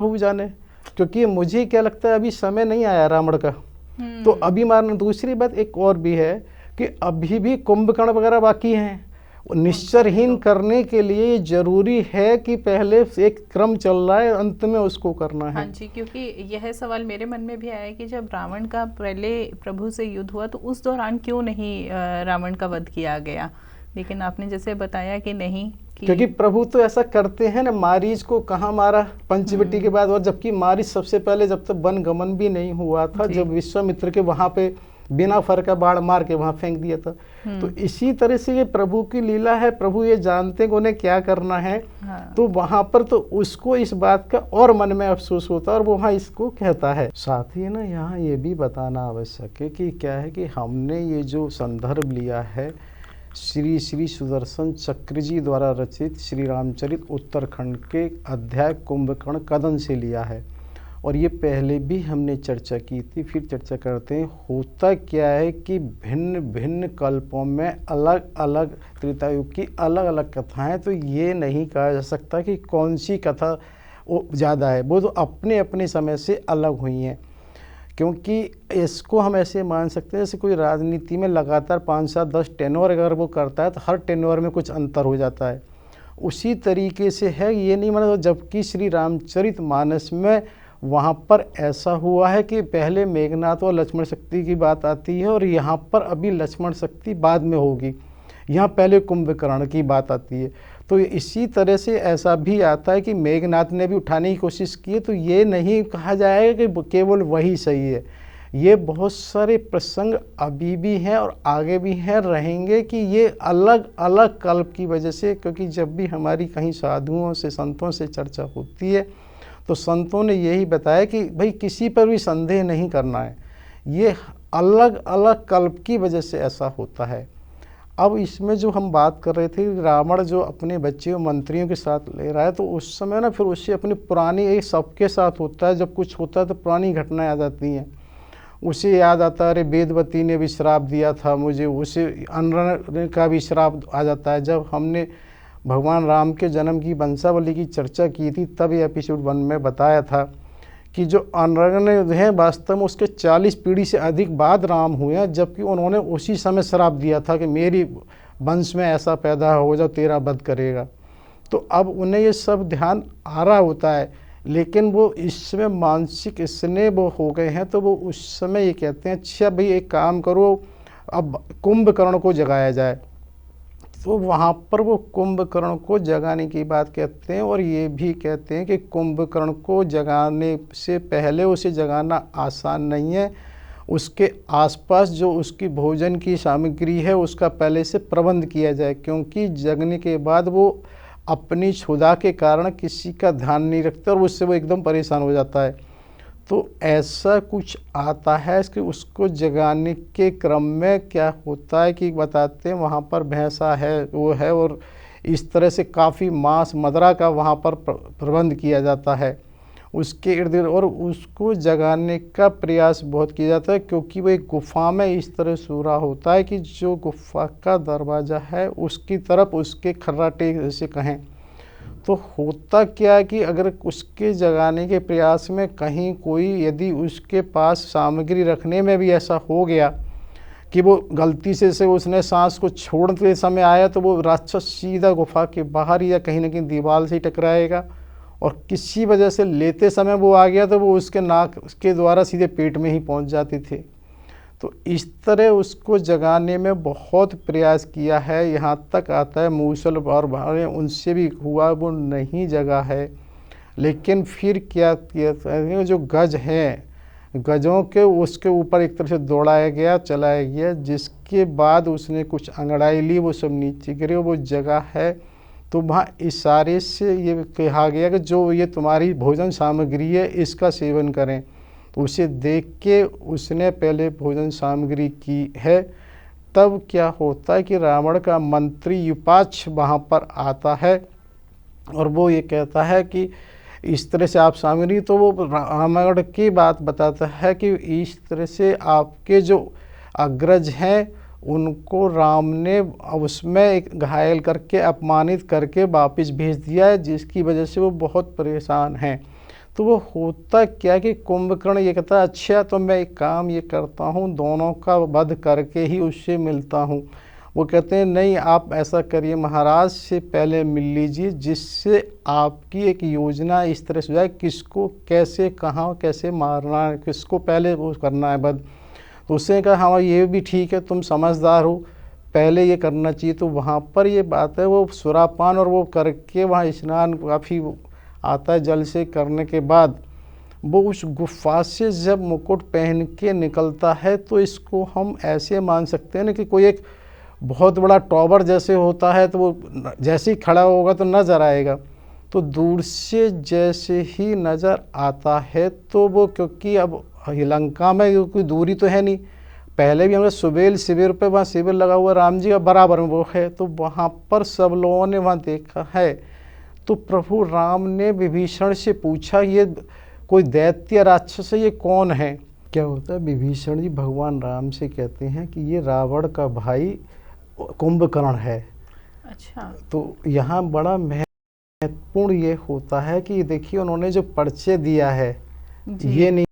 प्रभु जाने, क्योंकि मुझे क्या लगता है अभी समय नहीं आया रावण का। तो अभी मारना। दूसरी बात एक और भी है कि अभी भी कुंभकर्ण वगैरह बाकी हैं। निश्चरहीन करने के लिए जरूरी है कि पहले एक क्रम चल रहा है, अंत में उसको करना है। हाँ जी, क्योंकि यह सवाल मेरे मन में भी आया कि जब रावण का पहले प्रभु से युद्ध हुआ तो उस दौरान क्यों नहीं रावण का वध किया गया, लेकिन आपने जैसे बताया कि नहीं, क्योंकि प्रभु तो ऐसा करते हैं ना। मारीच को कहाँ मारा? पंचवटी के बाद। और जबकि मारीच सबसे पहले जब तक वन गमन भी नहीं हुआ था, जब विश्वामित्र के वहां पे बिना फर का बाण मार के वहां फेंक दिया था। तो इसी तरह से ये प्रभु की लीला है। प्रभु ये जानते हैं कि उन्हें क्या करना है। तो वहां पर तो उसको इस बात का और मन में अफसोस होता है और वो वहां इसको कहता है। साथ ही ना यहाँ ये भी बताना आवश्यक है कि क्या है कि हमने ये जो संदर्भ लिया है श्री श्री सुदर्शन चक्र जी द्वारा रचित श्री रामचरित उत्तरखंड के अध्याय कुंभकर्ण कदन से लिया है। और ये पहले भी हमने चर्चा की थी, फिर चर्चा करते हैं। होता क्या है कि भिन्न भिन्न कल्पों में अलग अलग त्रेतायुग की अलग अलग कथाएं। तो ये नहीं कहा जा सकता कि कौन सी कथा वो ज़्यादा है, वो तो अपने अपने समय से अलग हुई हैं। क्योंकि इसको हम ऐसे मान सकते हैं जैसे कोई राजनीति में लगातार 5, 7, 10 टेन्योर अगर वो करता है तो हर टेन्योर में कुछ अंतर हो जाता है। उसी तरीके से है, ये नहीं माना। जबकि श्री रामचरित मानस में वहाँ पर ऐसा हुआ है कि पहले मेघनाथ और लक्ष्मण शक्ति की बात आती है और यहाँ पर अभी लक्ष्मण शक्ति बाद में होगी, यहाँ पहले कुंभकर्ण की बात आती है। तो इसी तरह से ऐसा भी आता है कि मेघनाथ ने भी उठाने की कोशिश की है। तो ये नहीं कहा जाएगा कि केवल वही सही है। ये बहुत सारे प्रसंग अभी भी हैं और आगे भी हैं, रहेंगे कि ये अलग अलग कल्प की वजह से। क्योंकि जब भी हमारी कहीं साधुओं से संतों से चर्चा होती है तो संतों ने यही बताया कि भाई किसी पर भी संदेह नहीं करना है, ये अलग अलग कल्प की वजह से ऐसा होता है। अब इसमें जो हम बात कर रहे थे, रावण जो अपने बच्चे और मंत्रियों के साथ ले रहा है, तो उस समय ना फिर उससे अपनी पुरानी, एक सबके साथ होता है जब कुछ होता है तो पुरानी घटनाएं आ जाती हैं। उसे याद आता है, अरे वेदवती ने भी श्राप दिया था मुझे, उसे अनरण का भी श्राप आ जाता है। जब हमने भगवान राम के जन्म की वंशावली की चर्चा की थी तब ये एपिसोड 1 में बताया था कि जो अनरण है वास्तव में उसके 40 पीढ़ी से अधिक बाद राम हुए हैं, जबकि उन्होंने उसी समय श्राप दिया था कि मेरी वंश में ऐसा पैदा हो जाओ, तेरा वध करेगा। तो अब उन्हें ये सब ध्यान आ रहा होता है, लेकिन वो इस समय मानसिक इसने वो हो गए हैं। तो वो उस समय ये कहते हैं, अच्छा भाई एक काम करो, अब कुंभकर्ण को जगाया जाए। तो वहाँ पर वो कुंभकर्ण को जगाने की बात कहते हैं। और ये भी कहते हैं कि कुंभकर्ण को जगाने से पहले उसे जगाना आसान नहीं है। उसके आसपास जो उसकी भोजन की सामग्री है उसका पहले से प्रबंध किया जाए, क्योंकि जगने के बाद वो अपनी क्षुधा के कारण किसी का ध्यान नहीं रखता और उससे वो एकदम परेशान हो जाता है। तो ऐसा कुछ आता है कि उसको जगाने के क्रम में क्या होता है कि बताते हैं वहाँ पर भैंसा है, वो है, और इस तरह से काफ़ी मांस मदिरा का वहाँ पर प्रबंध किया जाता है उसके इर्द गिर्द। और उसको जगाने का प्रयास बहुत किया जाता है, क्योंकि वो एक गुफा में इस तरह सो रहा होता है कि जो गुफा का दरवाज़ा है उसकी तरफ उसके खर्राटे जैसे कहें। तो होता क्या है कि अगर उसके जगाने के प्रयास में कहीं कोई, यदि उसके पास सामग्री रखने में भी ऐसा हो गया कि वो गलती से उसने सांस को छोड़ते समय आया, तो वो राक्षस सीधा गुफा के बाहर या कहीं ना कहीं दीवार से ही टकराएगा। और किसी वजह से लेते समय वो आ गया तो वो उसके नाक के द्वारा सीधे पेट में ही पहुंच जाते थे। तो इस तरह उसको जगाने में बहुत प्रयास किया है। यहाँ तक आता है मूसल और भारे उनसे भी हुआ, वो नहीं जगा है। लेकिन फिर क्या किया, जो गज हैं, गजों के उसके ऊपर एक तरह से दौड़ाया गया, चलाया गया, जिसके बाद उसने कुछ अंगड़ाई ली, वो सब नीचे गिरे, वो जगह है। तो वहाँ इशारे से ये कहा गया कि जो ये तुम्हारी भोजन सामग्री है इसका सेवन करें। तो उसे देख के उसने पहले भोजन सामग्री की है। तब क्या होता है कि रावण का मंत्री युपाक्ष वहाँ पर आता है और वो ये कहता है कि इस तरह से आप सामग्री, तो वो रावण की बात बताता है कि इस तरह से आपके जो अग्रज हैं उनको राम ने उसमें एक घायल करके अपमानित करके वापस भेज दिया है, जिसकी वजह से वो बहुत परेशान हैं। तो वो होता क्या कि कुंभकर्ण ये कहता है अच्छा तो मैं एक काम ये करता हूँ, दोनों का वध करके ही उससे मिलता हूँ। वो कहते हैं नहीं, आप ऐसा करिए, महाराज से पहले मिल लीजिए, जिससे आपकी एक योजना इस तरह से हो जाए किसको कैसे कहाँ कैसे मारना है, किसको पहले वो करना है वध। तो उसने कहा हाँ ये भी ठीक है, तुम समझदार हो, पहले ये करना चाहिए। तो वहाँ पर ये बात है, वो सुरापान और वो करके वहाँ स्नान काफ़ी आता है जल से करने के बाद, वो उस गुफा से जब मुकुट पहन के निकलता है तो इसको हम ऐसे मान सकते हैं ना कि कोई एक बहुत बड़ा टॉवर जैसे होता है, तो वो जैसे ही खड़ा होगा तो नज़र आएगा। तो दूर से जैसे ही नज़र आता है तो वो, क्योंकि अब लंका में कोई दूरी तो है नहीं, पहले भी हमने सुबेल शिविर पे वहाँ शिविर लगा हुआ राम जी का बराबर में वो है, तो वहाँ पर सब लोगों ने वहाँ देखा है। तो प्रभु राम ने विभीषण से पूछा ये कोई दैत्य राक्षस है, ये कौन है। क्या होता है, विभीषण जी भगवान राम से कहते हैं कि ये रावण का भाई कुंभकर्ण है। अच्छा। तो यहाँ बड़ा महत्वपूर्ण ये होता है कि देखिए उन्होंने जो परिचय दिया है जी। ये नहीं